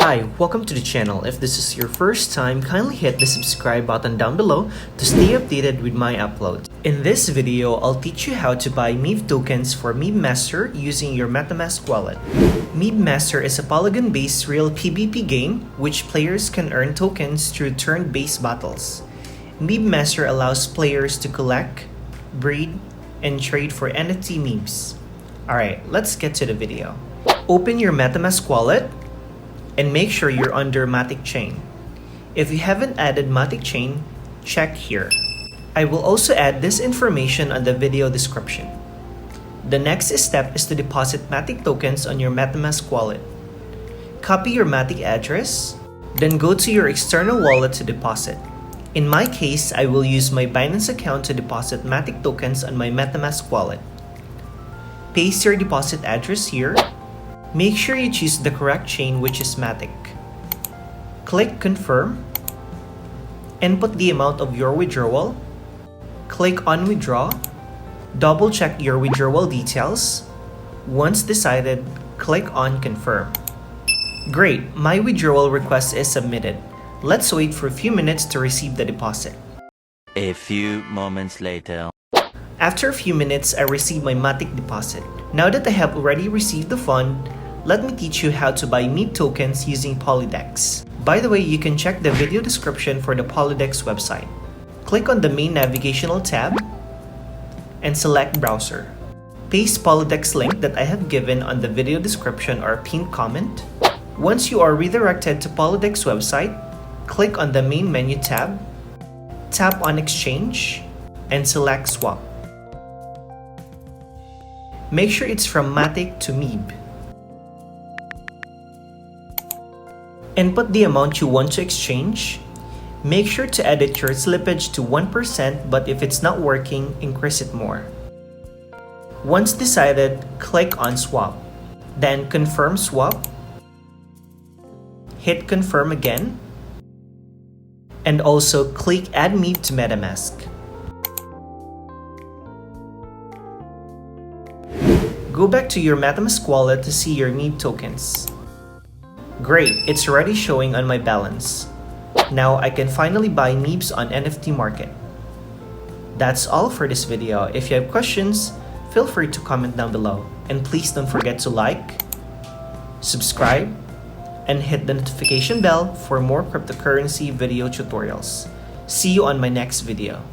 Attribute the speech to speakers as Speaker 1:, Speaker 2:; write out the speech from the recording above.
Speaker 1: Hi, welcome to the channel. If this is your first time, kindly hit the subscribe button down below to stay updated with my uploads. In this video, I'll teach you how to buy Meeb tokens for Meeb Master using your Metamask Wallet. Meeb Master is a Polygon-based real PvP game which players can earn tokens through turn-based battles. Meeb Master allows players to collect, breed, and trade for NFT Meebs. Alright, let's get to the video. Open your Metamask Wallet and make sure you're under Matic Chain. If you haven't added Matic Chain, check here. I will also add this information on the video description. The next step is to deposit Matic tokens on your Metamask wallet. Copy your Matic address, then go to your external wallet to deposit. In my case, I will use my Binance account to deposit Matic tokens on my Metamask wallet. Paste your deposit address here. Make sure you choose the correct chain, which is Matic. Click Confirm. Input the amount of your withdrawal. Click on Withdraw. Double check your withdrawal details. Once decided, click on Confirm. Great, my withdrawal request is submitted. Let's wait for a few minutes to receive the deposit.
Speaker 2: A few moments later.
Speaker 1: After a few minutes, I received my Matic deposit. Now that I have already received the fund, let me teach you how to buy Meeb tokens using Polydex. By the way, you can check the video description for the Polydex website. Click on the main navigational tab and select Browser. Paste Polydex link that I have given on the video description or pinned comment. Once you are redirected to Polydex website, click on the main menu tab, tap on Exchange, and select Swap. Make sure it's from Matic to Meeb. Input the amount you want to exchange. Make sure to edit your slippage to 1%, but if it's not working, increase it more. Once decided, click on Swap. Then confirm swap. Hit confirm again. And also click Add Meeb to Metamask. Go back to your Metamask wallet to see your Meeb tokens. Great, it's already showing on my balance. Now I can finally buy Meebs on NFT market. That's all for this video. If you have questions, feel free to comment down below. And please don't forget to like, subscribe, and hit the notification bell for more cryptocurrency video tutorials. See you on my next video.